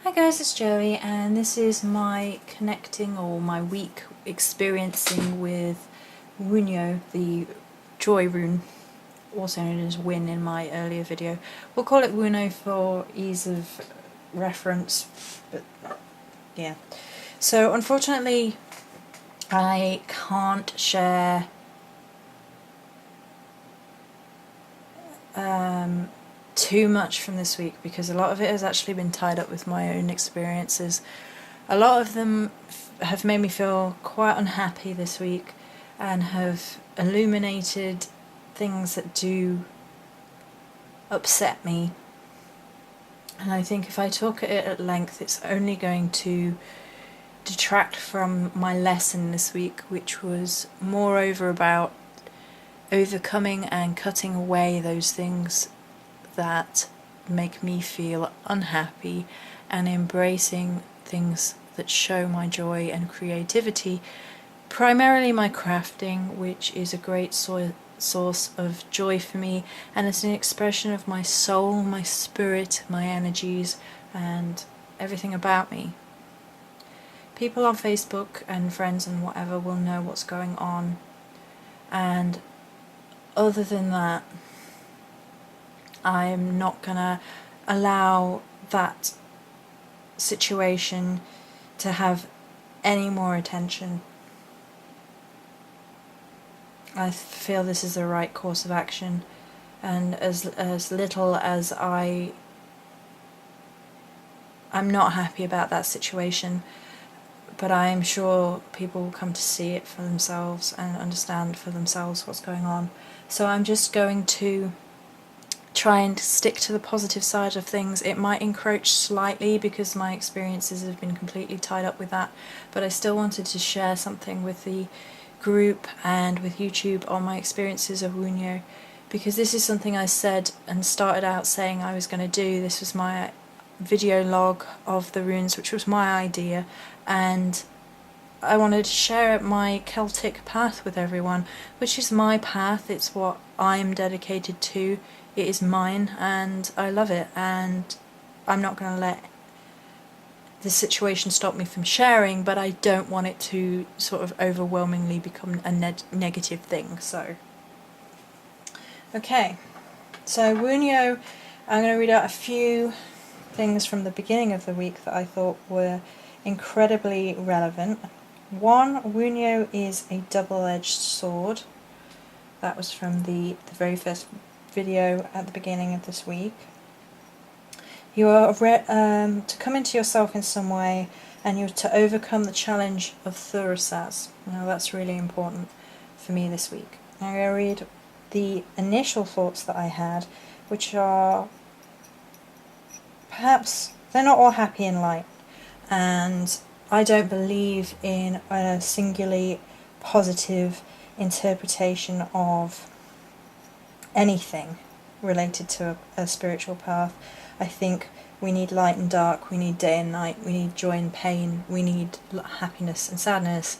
Hi guys, it's Joey, and this is my connecting or my week experiencing with Wunjo, the joy rune, also known as Win in my earlier video. We'll call it Wunjo for ease of reference, but yeah. So unfortunately I can't share too much from this week because a lot of it has actually been tied up with my own experiences. A lot of them have made me feel quite unhappy this week and have illuminated things that do upset me. And I think if I talk at it at length, it's only going to detract from my lesson this week, which was moreover about overcoming and cutting away those things that make me feel unhappy and embracing things that show my joy and creativity, primarily my crafting, which is a great source of joy for me, and it's an expression of my soul, my spirit, my energies, and everything about me. People on Facebook and friends and whatever will know what's going on, and other than that, I'm not gonna allow that situation to have any more attention. I feel this is the right course of action, and as little as I'm not happy about that situation, but I am sure people will come to see it for themselves and understand for themselves what's going on. So I'm just going to try and stick to the positive side of things. It might encroach slightly because my experiences have been completely tied up with that, but I still wanted to share something with the group and with YouTube on my experiences of Wunjo, because this is something I said and started out saying I was going to do. This was my video log of the runes, which was my idea, and I wanted to share my Celtic path with everyone, which is my path. It's what I'm dedicated to. It is mine, and I love it, and I'm not going to let this situation stop me from sharing, but I don't want it to sort of overwhelmingly become a negative thing. So, okay, so Wunjo, I'm going to read out a few things from the beginning of the week that I thought were incredibly relevant. One, Wunjo is a double-edged sword. That was from the very first video at the beginning of this week. You are to come into yourself in some way, and you're to overcome the challenge of Thurasaz. Now that's really important for me this week. I'm going to read the initial thoughts that I had, which are perhaps they're not all happy and light, and I don't believe in a singularly positive interpretation of anything related to a spiritual path. I think we need light and dark, we need day and night, we need joy and pain, we need happiness and sadness,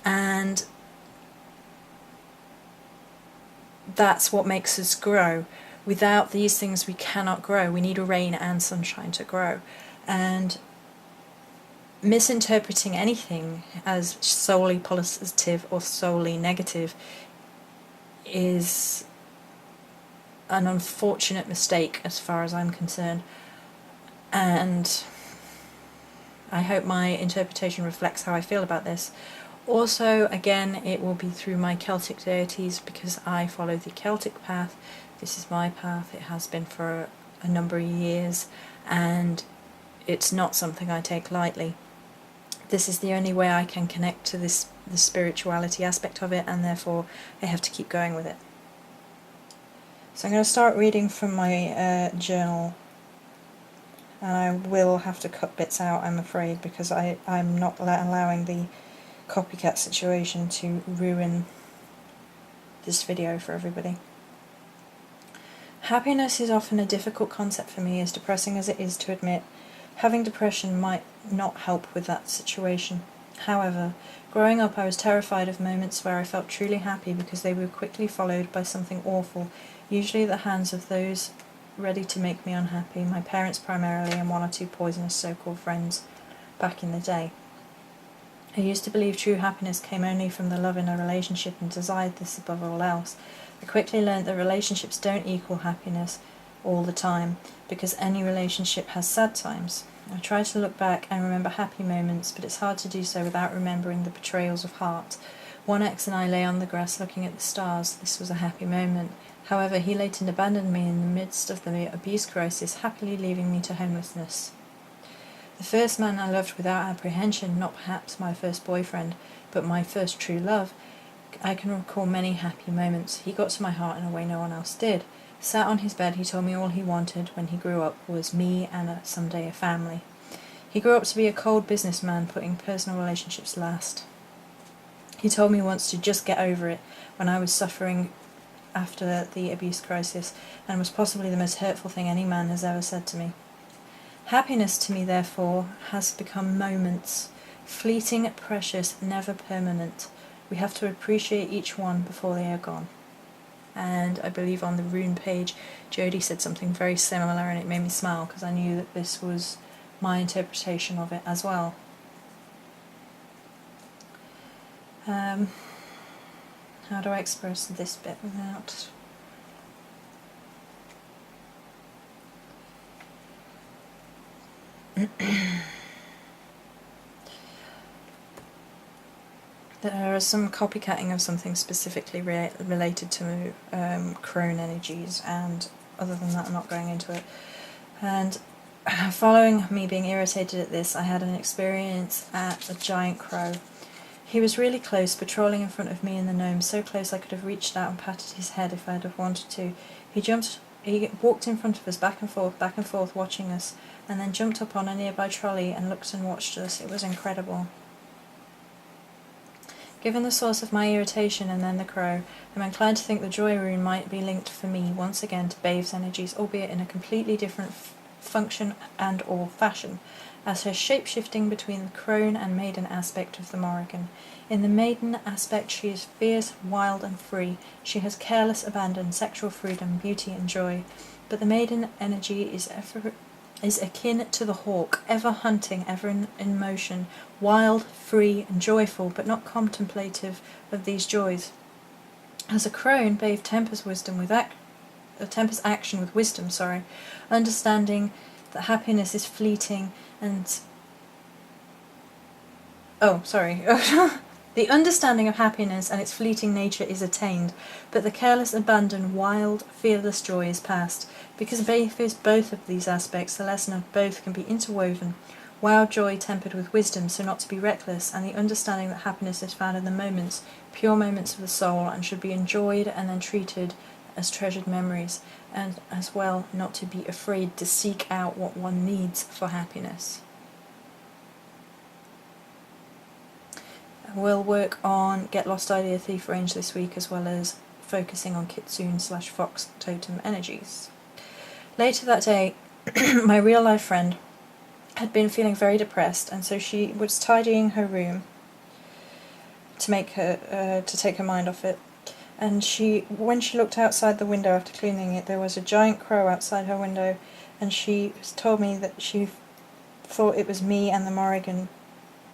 and that's what makes us grow. Without these things we cannot grow. We need rain and sunshine to grow, and misinterpreting anything as solely positive or solely negative is an unfortunate mistake as far as I'm concerned, and I hope my interpretation reflects how I feel about this. Also, again, it will be through my Celtic deities because I follow the Celtic path. This is my path. It has been for a number of years, and it's not something I take lightly. This is the only way I can connect to the spirituality aspect of it, and therefore I have to keep going with it. So I'm going to start reading from my journal, and I will have to cut bits out, I'm afraid, because I'm not allowing the copycat situation to ruin this video for everybody. Happiness is often a difficult concept for me, as depressing as it is to admit. Having depression might not help with that situation. However, growing up I was terrified of moments where I felt truly happy because they were quickly followed by something awful, usually at the hands of those ready to make me unhappy, my parents primarily, and one or two poisonous so-called friends back in the day. I used to believe true happiness came only from the love in a relationship and desired this above all else. I quickly learned that relationships don't equal happiness all the time, because any relationship has sad times. I try to look back and remember happy moments, but it's hard to do so without remembering the betrayals of heart. One ex and I lay on the grass looking at the stars. This was a happy moment. However, he later abandoned me in the midst of the abuse crisis, happily leaving me to homelessness. The first man I loved without apprehension, not perhaps my first boyfriend, but my first true love, I can recall many happy moments. He got to my heart in a way no one else did. Sat on his bed, he told me all he wanted when he grew up was me and someday a family. He grew up to be a cold businessman, putting personal relationships last. He told me once to just get over it when I was suffering after the abuse crisis, and was possibly the most hurtful thing any man has ever said to me. Happiness to me, therefore, has become moments, fleeting, precious, never permanent. We have to appreciate each one before they are gone. And I believe on the rune page, Jodie said something very similar, and it made me smile because I knew that this was my interpretation of it as well. How do I express this bit without... There is some copycatting of something specifically related to crone energies, and other than that I'm not going into it. And following me being irritated at this, I had an experience at a giant crow. He was really close, patrolling in front of me and the gnome, so close I could have reached out and patted his head if I'd have wanted to. He walked in front of us, back and forth, watching us, and then jumped up on a nearby trolley and looked and watched us. It was incredible. Given the source of my irritation and then the crow, I'm inclined to think the joy rune might be linked for me once again to Bave's energies, albeit in a completely different function and or fashion, as her shape-shifting between the crone and maiden aspect of the Morrigan. In the maiden aspect she is fierce, wild and free. She has careless abandon, sexual freedom, beauty and joy. But the maiden energy is akin to the hawk, ever hunting, ever in motion, wild, free and joyful, but not contemplative of these joys. As a crone, Bave tempers action with wisdom, understanding that happiness is fleeting and... The understanding of happiness and its fleeting nature is attained, but the careless abandon, wild, fearless joy is past. Because Bave is both of these aspects, the lesson of both can be interwoven. Wild joy tempered with wisdom, so not to be reckless, and the understanding that happiness is found in the moments, pure moments of the soul, and should be enjoyed and then treated as treasured memories, and as well not to be afraid to seek out what one needs for happiness. We'll work on Get Lost Idea Thief range this week, as well as focusing on Kitsune/Fox totem energies. Later that day, my real-life friend had been feeling very depressed, and so she was tidying her room to make her to take her mind off it. And when she looked outside the window after cleaning it, there was a giant crow outside her window, and she told me that she thought it was me and the Morrigan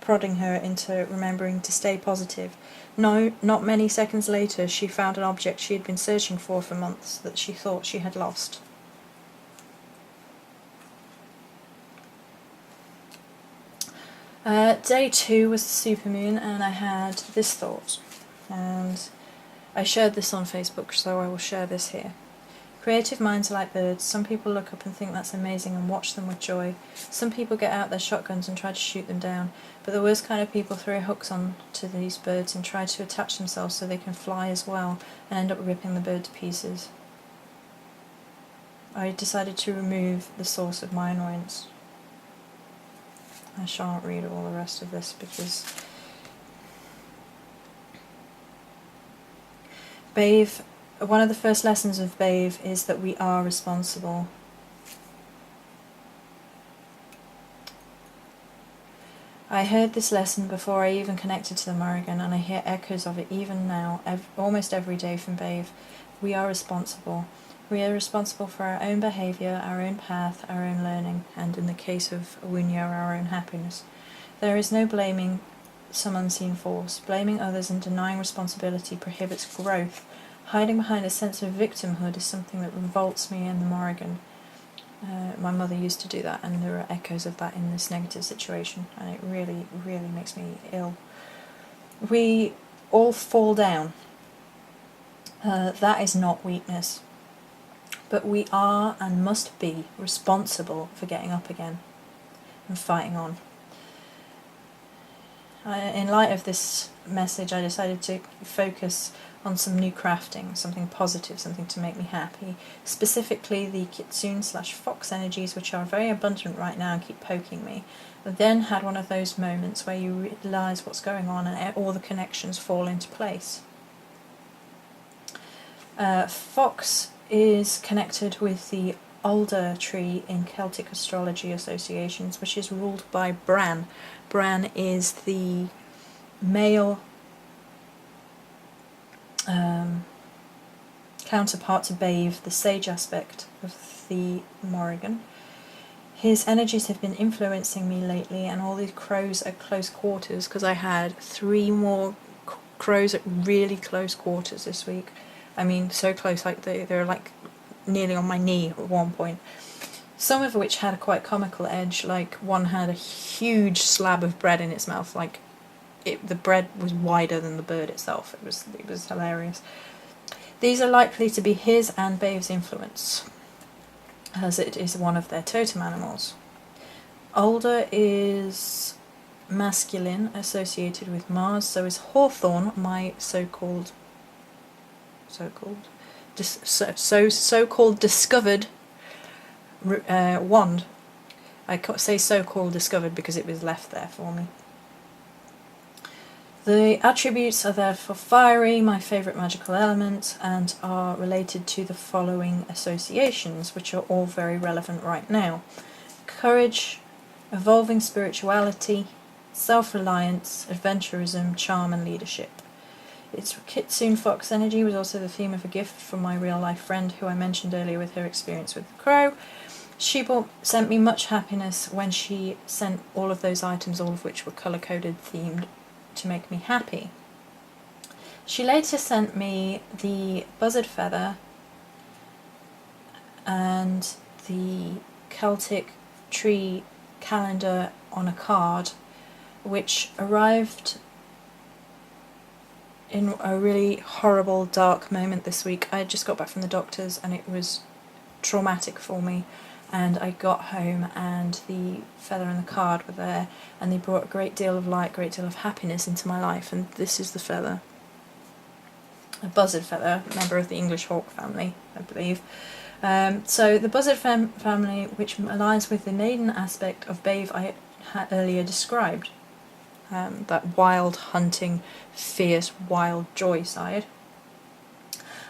prodding her into remembering to stay positive. No, not many seconds later, she found an object she had been searching for months that she thought she had lost. Day 2 was the supermoon, and I had this thought, and I shared this on Facebook, so I will share this here. Creative minds are like birds. Some people look up and think that's amazing and watch them with joy. Some people get out their shotguns and try to shoot them down, but the worst kind of people throw hooks onto these birds and try to attach themselves so they can fly as well, and end up ripping the bird to pieces. I decided to remove the source of my annoyance. I shan't read all the rest of this because Bave, one of the first lessons of Bave is that we are responsible. I heard this lesson before I even connected to the Morrigan, and I hear echoes of it even now, almost every day from Bave. We are responsible. We are responsible for our own behaviour, our own path, our own learning, and in the case of Wunjo, our own happiness. There is no blaming some unseen force. Blaming others and denying responsibility prohibits growth. Hiding behind a sense of victimhood is something that revolts me in the Morrigan. My mother used to do that, and there are echoes of that in this negative situation, and it really, really makes me ill. We all fall down. That is not weakness. But we are and must be responsible for getting up again and fighting on. In light of this message, I decided to focus on some new crafting, something positive, something to make me happy. Specifically the Kitsune/Fox energies, which are very abundant right now and keep poking me. I then had one of those moments where you realise what's going on and all the connections fall into place. Fox is connected with the Alder tree in Celtic astrology associations, which is ruled by Bran. Bran is the male counterpart to Bave, the sage aspect of the Morrigan. His energies have been influencing me lately, and all these crows at close quarters, because I had 3 more crows at really close quarters this week. I mean, so close, like they're like nearly on my knee at one point. Some of which had a quite comical edge, like one had a huge slab of bread in its mouth, like the bread was wider than the bird itself. It was hilarious. These are likely to be his and Bave's influence, as it is one of their totem animals. Alder is masculine, associated with Mars, so is Hawthorn, my so-called discovered wand. I say so-called discovered because it was left there for me. The attributes are therefore fiery, my favourite magical element, and are related to the following associations, which are all very relevant right now: courage, evolving spirituality, self-reliance, adventurism, charm, and leadership. Its Kitsune Fox energy was also the theme of a gift from my real-life friend who I mentioned earlier with her experience with the crow. She sent me much happiness when she sent all of those items, all of which were colour-coded themed to make me happy. She later sent me the buzzard feather and the Celtic tree calendar on a card, which arrived in a really horrible, dark moment this week. I just got back from the doctors and it was traumatic for me, and I got home and the feather and the card were there, and they brought a great deal of light, great deal of happiness into my life. And this is the feather, a buzzard feather, member of the English hawk family, I believe. So the buzzard family, which aligns with the maiden aspect of Bave I had earlier described, that wild hunting, fierce, wild joy side.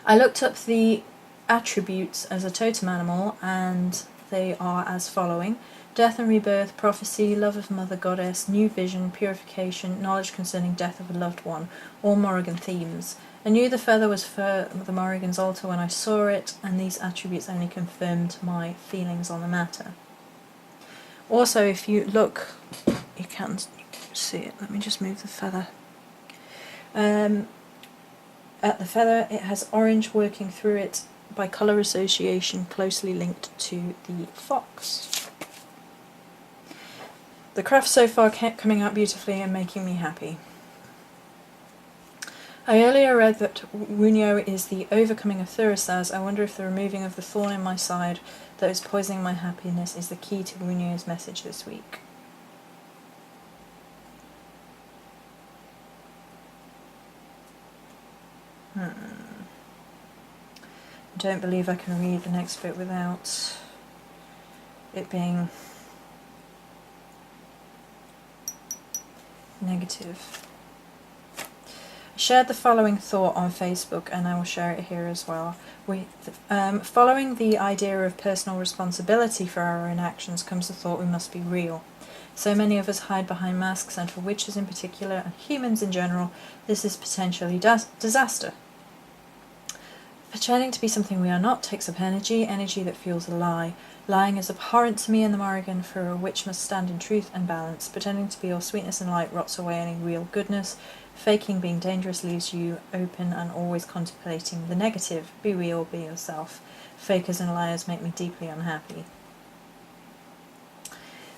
I looked up the attributes as a totem animal, and they are as following: death and rebirth, prophecy, love of mother goddess, new vision, purification, knowledge concerning death of a loved one, all Morrigan themes. I knew the feather was for the Morrigan's altar when I saw it, and these attributes only confirmed my feelings on the matter. Also, if you look, you can see it. Let me just move the feather. At the feather, it has orange working through it by colour association, closely linked to the fox. The craft so far kept coming out beautifully and making me happy. I earlier read that Wunjo is the overcoming of Thurisaz. I wonder if the removing of the thorn in my side that is poisoning my happiness is the key to Wunjo's message this week. I don't believe I can read the next bit without it being negative. I shared the following thought on Facebook, and I will share it here as well. Following the idea of personal responsibility for our own actions comes the thought we must be real. So many of us hide behind masks, and for witches in particular, and humans in general, this is potentially disaster. Pretending to be something we are not takes up energy, energy that fuels a lie. Lying is abhorrent to me and the Morrigan, for a witch must stand in truth and balance. Pretending to be all sweetness and light rots away any real goodness. Faking being dangerous leaves you open and always contemplating the negative. Be real, be yourself. Fakers and liars make me deeply unhappy.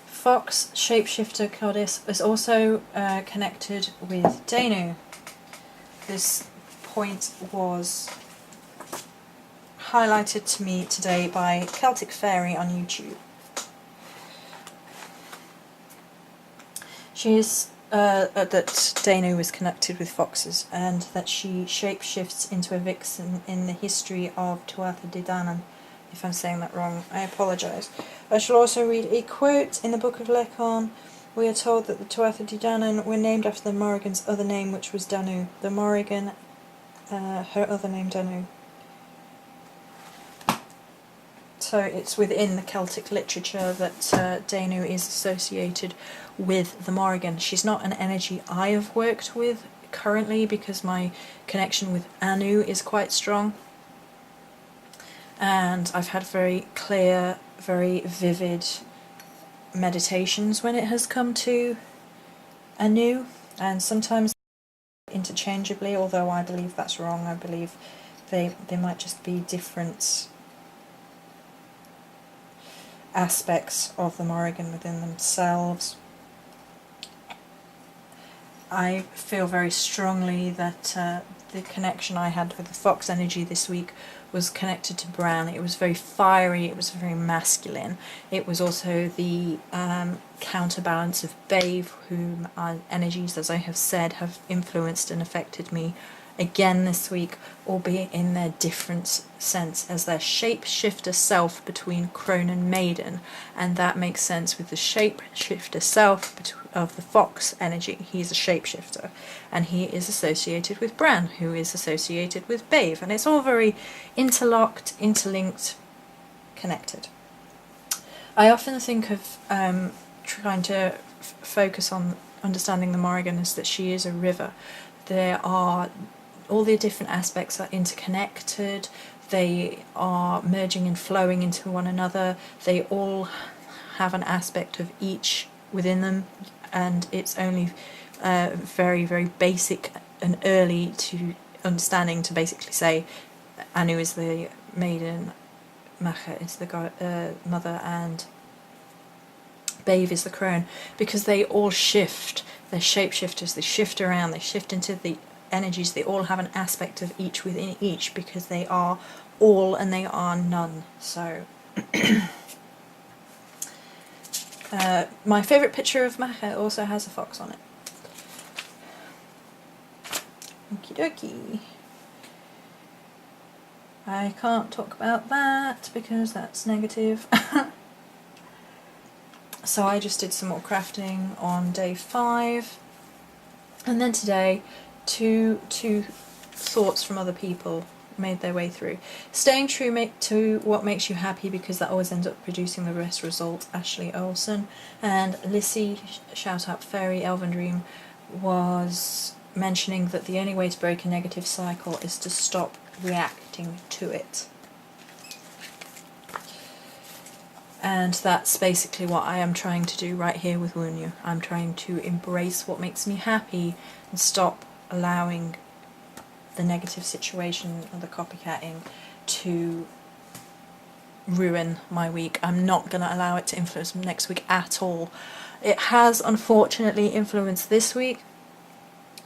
Fox, shapeshifter goddess, is also connected with Danu. This point was highlighted to me today by Celtic Fairy on YouTube. She is that Danu is connected with foxes, and that she shapeshifts into a vixen in the history of Tuatha De Danann. If I'm saying that wrong, I apologise. I shall also read a quote in the Book of Lekon. We are told that the Tuatha De Danann were named after the Morrigan's other name, which was Danu. The Morrigan, her other name Danu. So it's within the Celtic literature that Danu is associated with the Morrigan. She's not an energy I have worked with currently because my connection with Anu is quite strong. And I've had very clear, very vivid meditations when it has come to Anu, and sometimes interchangeably, although I believe that's wrong. I believe they might just be different aspects of the Morrigan within themselves. I feel very strongly that the connection I had with the fox energy this week was connected to Bran. It was very fiery, it was very masculine. It was also the counterbalance of Babe, whom energies, as I have said, have influenced and affected me again this week, albeit in their different sense as their shapeshifter self between crone and maiden, and that makes sense with the shapeshifter self of the fox energy. He's a shapeshifter, and he is associated with Bran, who is associated with Babe, and it's all very interlocked, interlinked, connected. I often think of trying to focus on understanding the Morrigan as that she is a river. There are all the different aspects are interconnected, they are merging and flowing into one another, they all have an aspect of each within them, and it's only very, very basic and early to understanding to basically say Anu is the maiden, Macha is the mother, and Babe is the crone, because they all shift. They're shapeshifters, they shift around, they shift into the energies, they all have an aspect of each within each, because they are all and they are none. So my favourite picture of Macha also has a fox on it. Okie dokie. I can't talk about that because that's negative. So I just did some more crafting on day 5, and then today two thoughts from other people made their way through. Staying true to what makes you happy, because that always ends up producing the best result. Ashley Olsen. And Lissy, shout out Fairy Elven Dream, was mentioning that the only way to break a negative cycle is to stop reacting to it. And that's basically what I am trying to do right here with Wunjo. I'm trying to embrace what makes me happy and stop allowing the negative situation or the copycatting to ruin my week. I'm not going to allow it to influence next week at all. It has unfortunately influenced this week,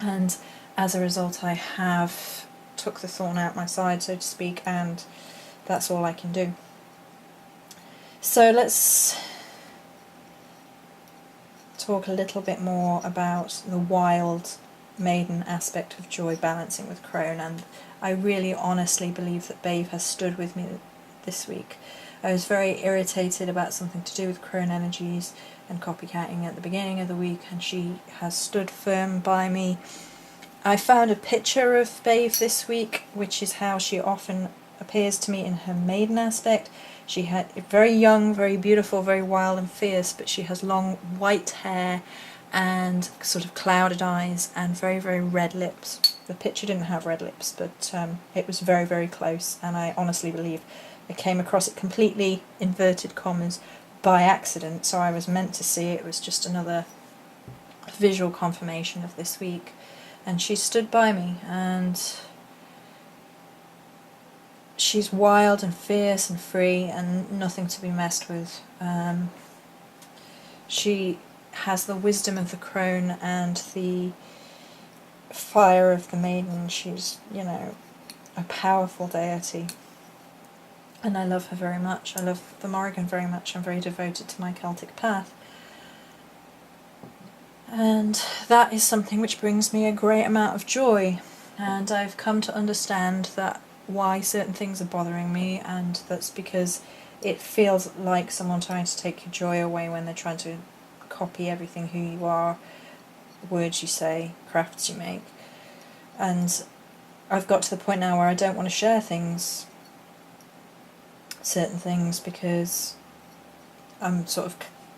and as a result I have took the thorn out my side, so to speak, and that's all I can do. So let's talk a little bit more about the wild maiden aspect of joy balancing with crone, and I really honestly believe that Babe has stood with me this week. I was very irritated about something to do with crone energies and copycatting at the beginning of the week, and she has stood firm by me. I found a picture of Babe this week, which is how she often appears to me in her maiden aspect. She had very young, very beautiful, very wild and fierce, but she has long white hair and sort of clouded eyes and very, very red lips. The picture didn't have red lips, but it was very, very close, and I honestly believe I came across it completely inverted commas by accident, so I was meant to see it. It was just another visual confirmation of this week, and she stood by me, and she's wild and fierce and free and nothing to be messed with. She has the wisdom of the crone and the fire of the maiden. She's, you know, a powerful deity, and I love her very much. I love the Morrigan very much. I'm very devoted to my Celtic path, and that is something which brings me a great amount of joy, and I've come to understand that why certain things are bothering me, and that's because it feels like someone trying to take your joy away when they're trying to copy everything who you are, words you say, crafts you make. And I've got to the point now where I don't want to share certain things, because I'm sort of,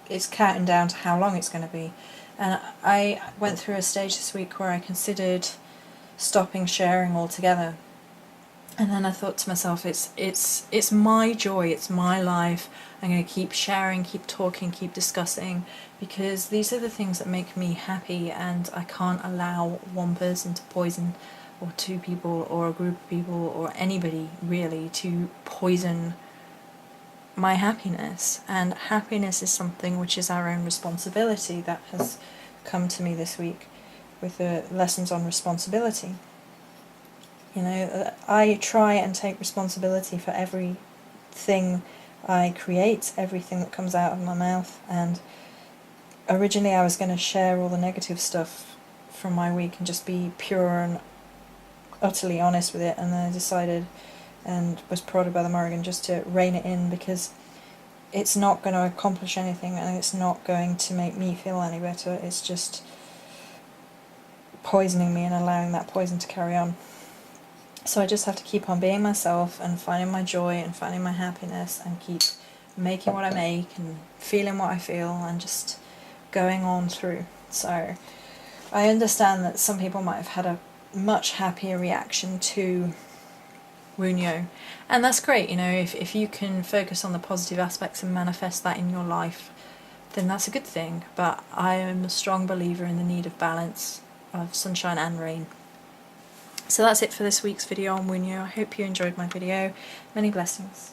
it's counting down to how long it's going to be. And I went through a stage this week where I considered stopping sharing altogether. And then I thought to myself, it's my joy, it's my life. I'm going to keep sharing, keep talking, keep discussing, because these are the things that make me happy, and I can't allow one person to poison, or two people, or a group of people, or anybody really, to poison my happiness. And happiness is something which is our own responsibility. That has come to me this week with the lessons on responsibility. You know, I try and take responsibility for everything I create, everything that comes out of my mouth, and originally I was going to share all the negative stuff from my week and just be pure and utterly honest with it, and then I decided, and was prodded by the Morrigan, just to rein it in, because it's not going to accomplish anything, and it's not going to make me feel any better. It's just poisoning me and allowing that poison to carry on. So I just have to keep on being myself and finding my joy and finding my happiness, and keep making what I make and feeling what I feel, and just going on through. So I understand that some people might have had a much happier reaction to Wunjo, and that's great. You know, if you can focus on the positive aspects and manifest that in your life, then that's a good thing. But I am a strong believer in the need of balance, of sunshine and rain. So that's it for this week's video on Wunjo. I hope you enjoyed my video. Many blessings.